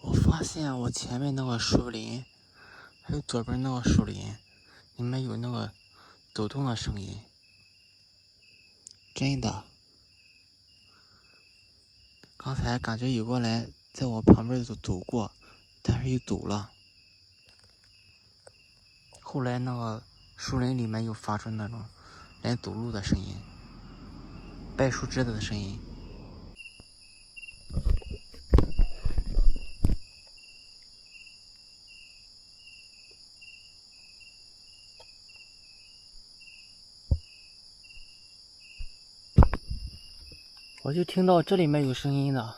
我发现我前面那个树林，还有左边那个树林，里面有那个抖动的声音，真的。刚才感觉有个人在我旁边走过，但是又走了。后来那个树林里面又发出那种人走路的声音，掰树枝子的声音。我就听到这里面有声音的。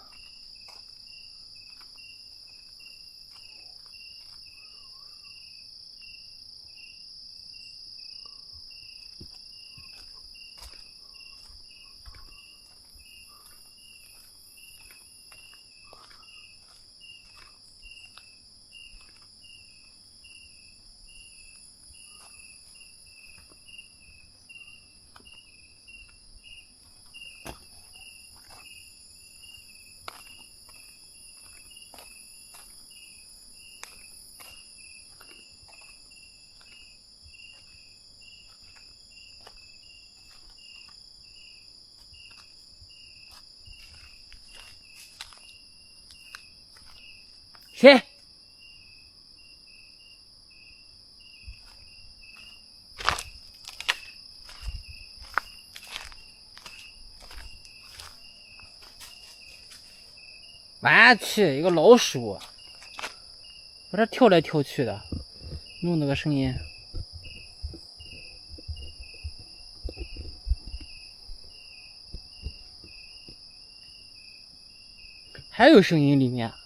谁？我去，一个老鼠，我这跳来跳去的，弄那个声音。还有声音里面。